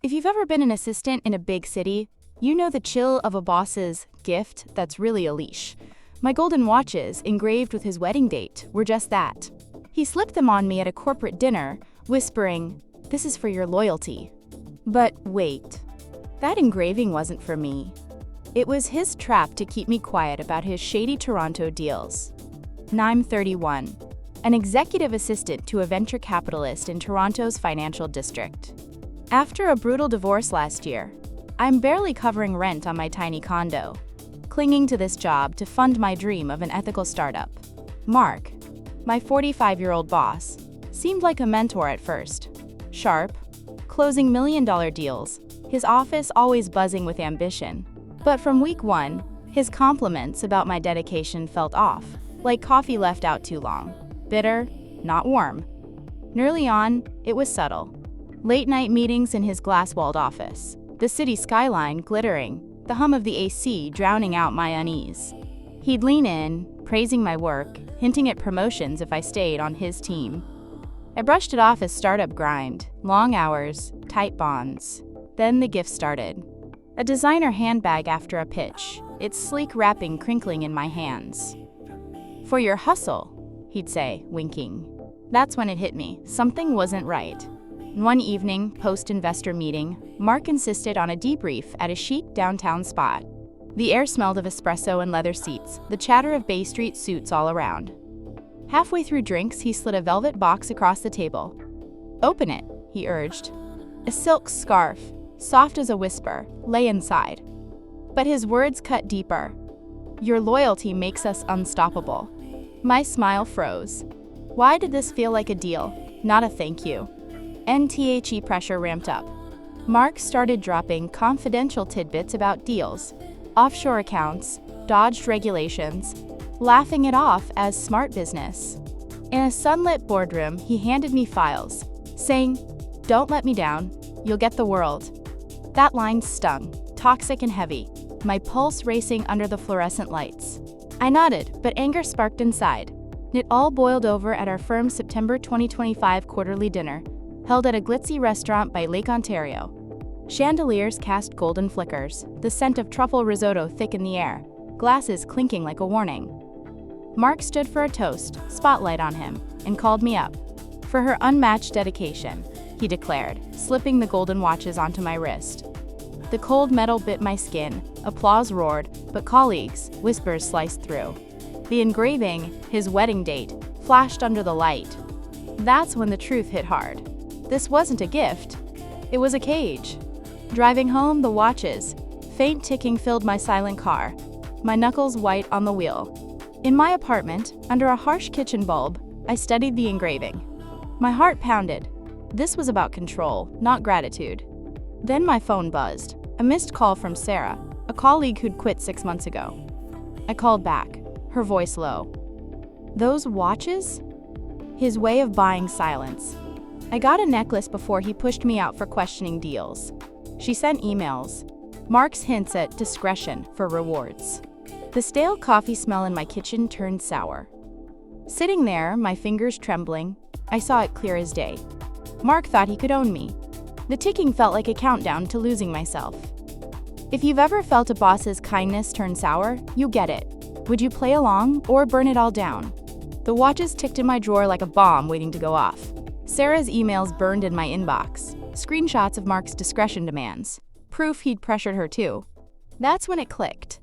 If you've ever been an assistant in a big city, you know the chill of a boss's gift that's really a leash. My golden watches, engraved with his wedding date, were just that. He slipped them on me at a corporate dinner, whispering, "This is for your loyalty." But wait, that engraving wasn't for me. It was his trap to keep me quiet about his shady Toronto deals. I'm 31, an executive assistant to a venture capitalist in Toronto's financial district. After a brutal divorce last year, I'm barely covering rent on my tiny condo, clinging to this job to fund my dream of an ethical startup. Mark, my 45-year-old boss, seemed like a mentor at first. Sharp, closing million-dollar deals, his office always buzzing with ambition. But from week one, his compliments about my dedication felt off, like coffee left out too long. Bitter, not warm. Early on, it was subtle. Late-night meetings in his glass-walled office, the city skyline glittering, the hum of the AC drowning out my unease. He'd lean in, praising my work, hinting at promotions if I stayed on his team. I brushed it off as startup grind, long hours, tight bonds. Then the gift started. A designer handbag after a pitch, its sleek wrapping crinkling in my hands. "For your hustle," he'd say, winking. That's when it hit me. Something wasn't right. One evening, post-investor meeting, Mark insisted on a debrief at a chic downtown spot. The air smelled of espresso and leather seats, the chatter of Bay Street suits all around. Halfway through drinks, he slid a velvet box across the table. "Open it," he urged. A silk scarf, soft as a whisper, lay inside. But his words cut deeper. "Your loyalty makes us unstoppable." My smile froze. Why did this feel like a deal, not a thank you? NTHE pressure ramped up. Mark started dropping confidential tidbits about deals, offshore accounts, dodged regulations, laughing it off as smart business. In a sunlit boardroom, he handed me files, saying, "Don't let me down, you'll get the world." That line stung, toxic and heavy, my pulse racing under the fluorescent lights. I nodded, but anger sparked inside. It all boiled over at our firm's September 2025 quarterly dinner, held at a glitzy restaurant by Lake Ontario. Chandeliers cast golden flickers, the scent of truffle risotto thick in the air, glasses clinking like a warning. Mark stood for a toast, spotlight on him, and called me up. "For her unmatched dedication," he declared, slipping the golden watches onto my wrist. The cold metal bit my skin, applause roared, but colleagues' whispers sliced through. The engraving, his wedding date, flashed under the light. That's when the truth hit hard. This wasn't a gift. It was a cage. Driving home, the watches, faint ticking filled my silent car, my knuckles white on the wheel. In my apartment, under a harsh kitchen bulb, I studied the engraving. My heart pounded. This was about control, not gratitude. Then my phone buzzed, a missed call from Sarah, a colleague who'd quit 6 months ago. I called back, her voice low. "Those watches?" His way of buying silence. I got a necklace before he pushed me out for questioning deals. She sent emails. Mark's hints at discretion for rewards. The stale coffee smell in my kitchen turned sour. Sitting there, my fingers trembling, I saw it clear as day. Mark thought he could own me. The ticking felt like a countdown to losing myself. If you've ever felt a boss's kindness turn sour, you get it. Would you play along or burn it all down? The watches ticked in my drawer like a bomb waiting to go off. Sarah's emails burned in my inbox, screenshots of Mark's discretion demands, proof he'd pressured her too. That's when it clicked.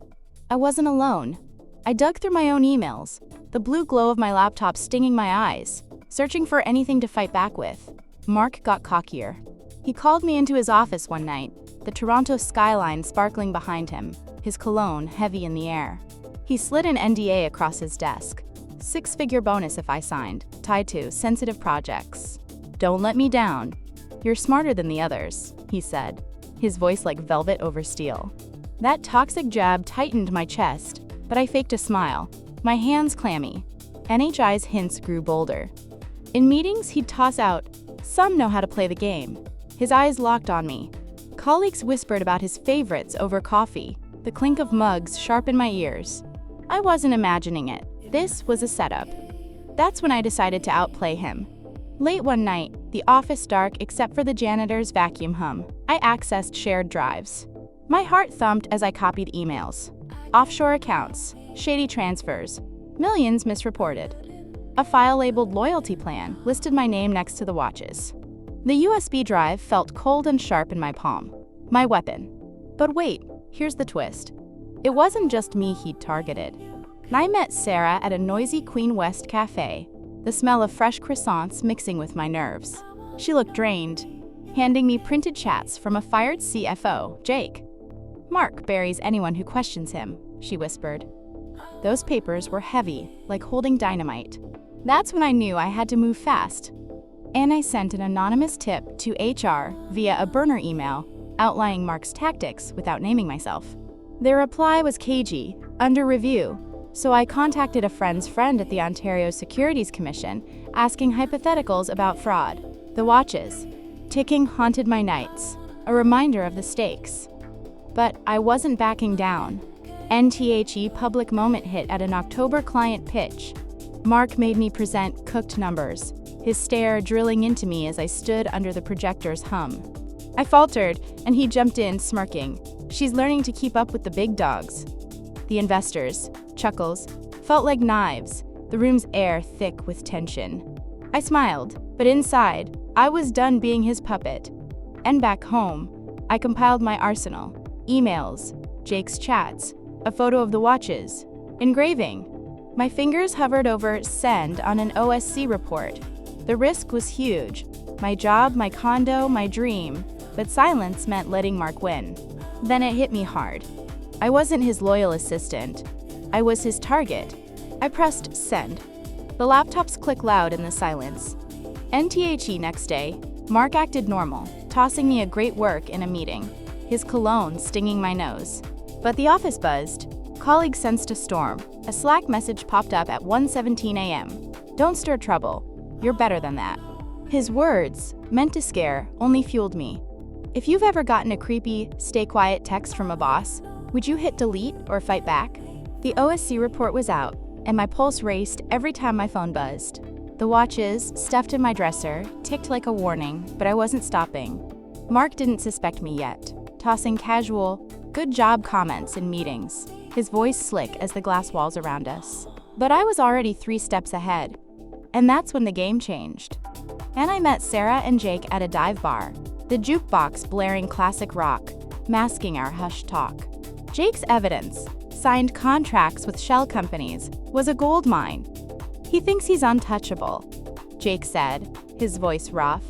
I wasn't alone. I dug through my own emails, the blue glow of my laptop stinging my eyes, searching for anything to fight back with. Mark got cockier. He called me into his office one night, the Toronto skyline sparkling behind him, his cologne heavy in the air. He slid an NDA across his desk. 6-figure bonus if I signed, tied to sensitive projects. "Don't let me down. You're smarter than the others," he said, his voice like velvet over steel. That toxic jab tightened my chest, but I faked a smile, my hands clammy. NHI's hints grew bolder. In meetings, he'd toss out, "Some know how to play the game." His eyes locked on me. Colleagues whispered about his favorites over coffee, the clink of mugs sharp in my ears. I wasn't imagining it. This was a setup. That's when I decided to outplay him. Late one night, the office dark except for the janitor's vacuum hum, I accessed shared drives. My heart thumped as I copied emails. Offshore accounts, shady transfers, millions misreported. A file labeled loyalty plan listed my name next to the watches. The USB drive felt cold and sharp in my palm. My weapon. But wait, here's the twist. It wasn't just me he'd targeted. I met Sarah at a noisy Queen West cafe, the smell of fresh croissants mixing with my nerves. She looked drained, handing me printed chats from a fired CFO, Jake. "Mark buries anyone who questions him," she whispered. Those papers were heavy, like holding dynamite. That's when I knew I had to move fast. And I sent an anonymous tip to HR via a burner email outlining Mark's tactics without naming myself. Their reply was cagey, under review, so I contacted a friend's friend at the Ontario Securities Commission asking hypotheticals about fraud. The watches. Ticking haunted my nights, a reminder of the stakes. But I wasn't backing down. NTHE public moment hit at an October client pitch. Mark made me present cooked numbers, his stare drilling into me as I stood under the projector's hum. I faltered, and he jumped in, smirking. "She's learning to keep up with the big dogs." The investors, chuckles, felt like knives, the room's air thick with tension. I smiled, but inside, I was done being his puppet. And back home, I compiled my arsenal. Emails, Jake's chats, a photo of the watches, engraving. My fingers hovered over send on an OSC report. The risk was huge. My job, my condo, my dream. But silence meant letting Mark win. Then it hit me hard. I wasn't his loyal assistant. I was his target. I pressed send. The laptops clicked loud in the silence. NTHE next day, Mark acted normal, tossing me a great work in a meeting, his cologne stinging my nose. But the office buzzed. Colleagues sensed a storm. A Slack message popped up at 1:17 a.m. "Don't stir trouble. You're better than that." His words, meant to scare, only fueled me. If you've ever gotten a creepy, stay quiet text from a boss, would you hit delete or fight back? The OSC report was out, and my pulse raced every time my phone buzzed. The watches, stuffed in my dresser, ticked like a warning, but I wasn't stopping. Mark didn't suspect me yet, tossing casual, "good job" comments in meetings, his voice slick as the glass walls around us. But I was already 3 steps ahead. And that's when the game changed. And I met Sarah and Jake at a dive bar, the jukebox blaring classic rock, masking our hushed talk. Jake's evidence, signed contracts with shell companies, was a gold mine. "He thinks he's untouchable," Jake said, his voice rough.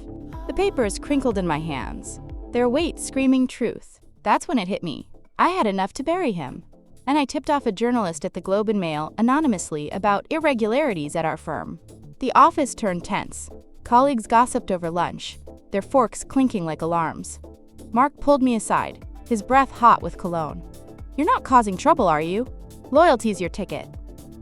The papers crinkled in my hands, their weight screaming truth. That's when it hit me. I had enough to bury him. And I tipped off a journalist at the Globe and Mail anonymously about irregularities at our firm. The office turned tense. Colleagues gossiped over lunch, their forks clinking like alarms. Mark pulled me aside, his breath hot with cologne. "You're not causing trouble, are you? Loyalty's your ticket."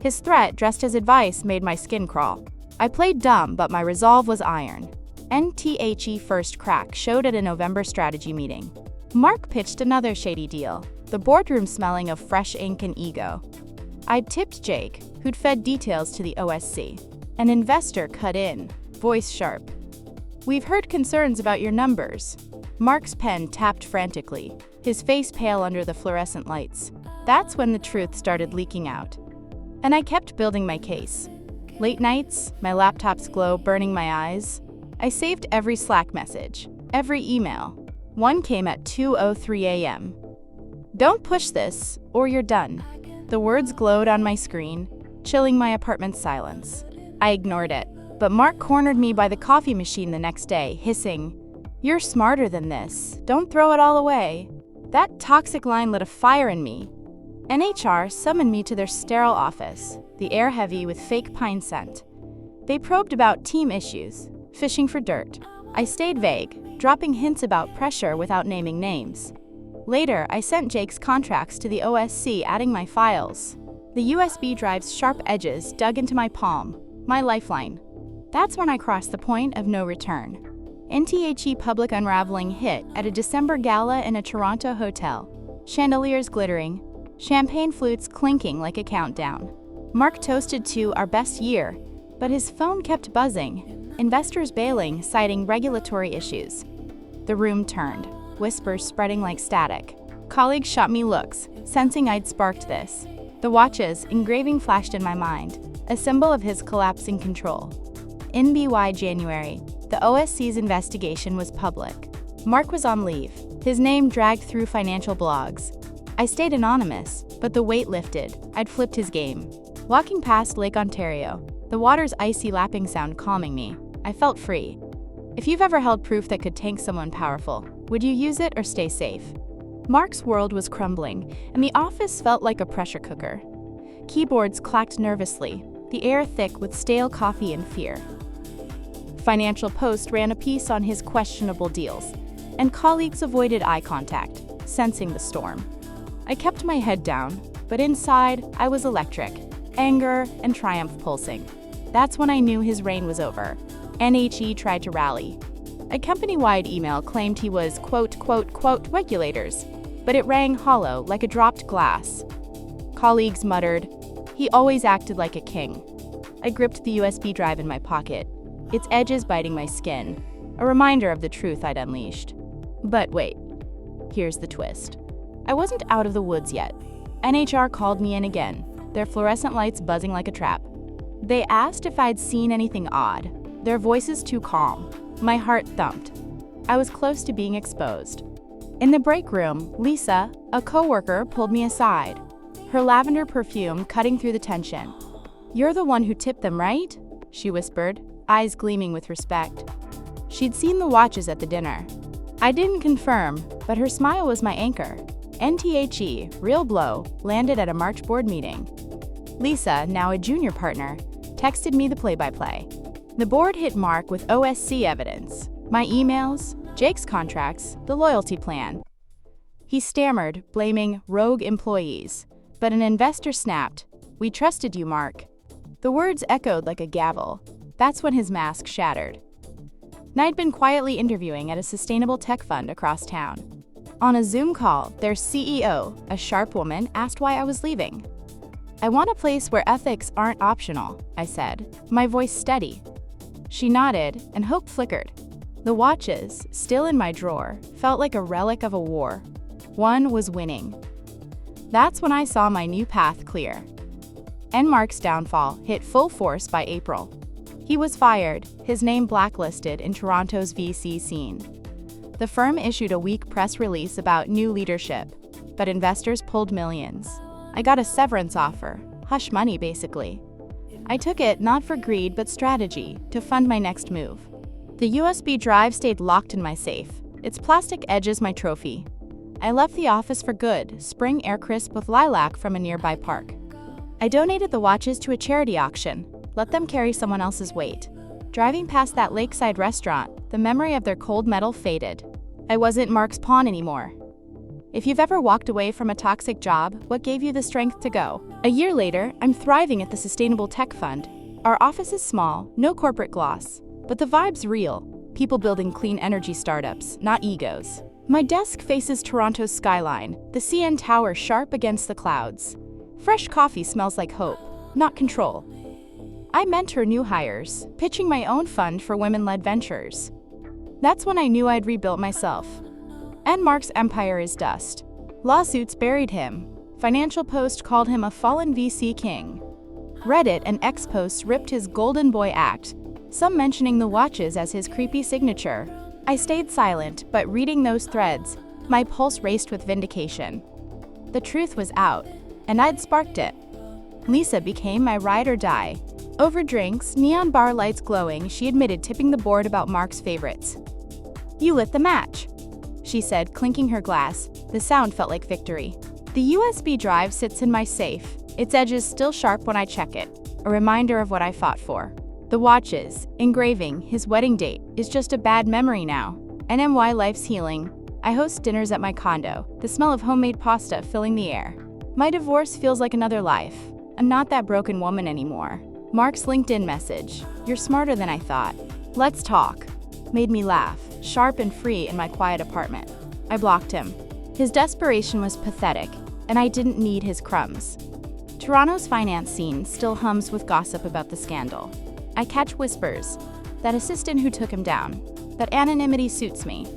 His threat, dressed as advice, made my skin crawl. I played dumb, but my resolve was iron. NTHE first crack showed at a November strategy meeting. Mark pitched another shady deal, the boardroom smelling of fresh ink and ego. I'd tipped Jake, who'd fed details to the OSC. An investor cut in, voice sharp. "We've heard concerns about your numbers." Mark's pen tapped frantically, his face pale under the fluorescent lights. That's when the truth started leaking out. And I kept building my case. Late nights, my laptop's glow burning my eyes. I saved every Slack message, every email. One came at 2:03 a.m. "Don't push this, or you're done." The words glowed on my screen, chilling my apartment's silence. I ignored it, but Mark cornered me by the coffee machine the next day, hissing, "You're smarter than this. Don't throw it all away." That toxic line lit a fire in me. NHR summoned me to their sterile office, the air heavy with fake pine scent. They probed about team issues, fishing for dirt. I stayed vague, dropping hints about pressure without naming names. Later, I sent Jake's contracts to the OSC, adding my files. The USB drive's sharp edges dug into my palm, my lifeline. That's when I crossed the point of no return. NTHE public unraveling hit at a December gala in a Toronto hotel. Chandeliers glittering, champagne flutes clinking like a countdown. Mark toasted to our best year, but his phone kept buzzing. investors bailing, citing regulatory issues. The room turned, whispers spreading like static. Colleagues shot me looks, sensing I'd sparked this. The watch's engraving flashed in my mind, a symbol of his collapsing control. In BY January, the OSC's investigation was public. Mark was on leave, his name dragged through financial blogs. I stayed anonymous, but the weight lifted. I'd flipped his game. Walking past Lake Ontario, the water's icy lapping sound calming me, I felt free. If you've ever held proof that could tank someone powerful, would you use it or stay safe? Mark's world was crumbling, and the office felt like a pressure cooker. Keyboards clacked nervously, the air thick with stale coffee and fear. Financial Post ran a piece on his questionable deals, and colleagues avoided eye contact, sensing the storm. I kept my head down, but inside, I was electric, anger and triumph pulsing. That's when I knew his reign was over. NHE tried to rally. A company-wide email claimed he was quote, regulators, but it rang hollow like a dropped glass. Colleagues muttered, he always acted like a king. I gripped the USB drive in my pocket, its edges biting my skin, a reminder of the truth I'd unleashed. But wait, here's the twist. I wasn't out of the woods yet. NHR called me in again, their fluorescent lights buzzing like a trap. They asked if I'd seen anything odd, their voices too calm. My heart thumped. I was close to being exposed. In the break room, Lisa, a coworker, pulled me aside, her lavender perfume cutting through the tension. "You're the one who tipped them, right?" she whispered, eyes gleaming with respect. She'd seen the watches at the dinner. I didn't confirm, but her smile was my anchor. NTHE, real blow, landed at a March board meeting. Lisa, now a junior partner, texted me the play-by-play. The board hit Mark with OSC evidence, my emails, Jake's contracts, the loyalty plan. He stammered, blaming rogue employees, but an investor snapped, "We trusted you, Mark." The words echoed like a gavel. That's when his mask shattered. I'd been quietly interviewing at a sustainable tech fund across town. On a Zoom call, their CEO, a sharp woman, asked why I was leaving. "I want a place where ethics aren't optional," I said, my voice steady. She nodded, and hope flickered. The watches, still in my drawer, felt like a relic of a war. One was winning. That's when I saw my new path clear. And Mark's downfall hit full force by April. He was fired, his name blacklisted in Toronto's VC scene. The firm issued a weak press release about new leadership, but investors pulled millions. I got a severance offer, hush money basically. I took it not for greed but strategy, to fund my next move. The USB drive stayed locked in my safe, its plastic edges my trophy. I left the office for good, spring air crisp with lilac from a nearby park. I donated the watches to a charity auction, let them carry someone else's weight. Driving past that lakeside restaurant, the memory of their cold metal faded. I wasn't Mark's pawn anymore. If you've ever walked away from a toxic job, what gave you the strength to go? A year later, I'm thriving at the Sustainable Tech Fund. Our office is small, no corporate gloss, but the vibe's real. People building clean energy startups, not egos. My desk faces Toronto's skyline, the CN Tower sharp against the clouds. Fresh coffee smells like hope, not control. I mentor new hires, pitching my own fund for women-led ventures. That's when I knew I'd rebuilt myself. And Mark's empire is dust. Lawsuits buried him. Financial Post called him a fallen VC king. Reddit and X posts ripped his golden boy act, some mentioning the watches as his creepy signature. I stayed silent, but reading those threads, my pulse raced with vindication. The truth was out, and I'd sparked it. Lisa became my ride or die. Over drinks, neon bar lights glowing, she admitted tipping the board about Mark's favorites. "You lit the match," she said, clinking her glass. The sound felt like victory. The USB drive sits in my safe, its edges still sharp when I check it, a reminder of what I fought for. The watches, engraving, his wedding date, is just a bad memory now. NMY life's healing. I host dinners at my condo, the smell of homemade pasta filling the air. My divorce feels like another life. I'm not that broken woman anymore. Mark's LinkedIn message, "You're smarter than I thought. Let's talk," made me laugh, sharp and free in my quiet apartment. I blocked him. His desperation was pathetic, and I didn't need his crumbs. Toronto's finance scene still hums with gossip about the scandal. I catch whispers. That assistant who took him down. That anonymity suits me.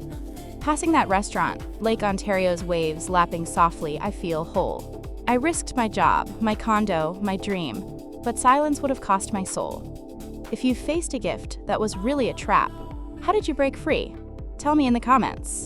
Passing that restaurant, Lake Ontario's waves lapping softly, I feel whole. I risked my job, my condo, my dream, but silence would have cost my soul. If you faced a gift that was really a trap, how did you break free? Tell me in the comments.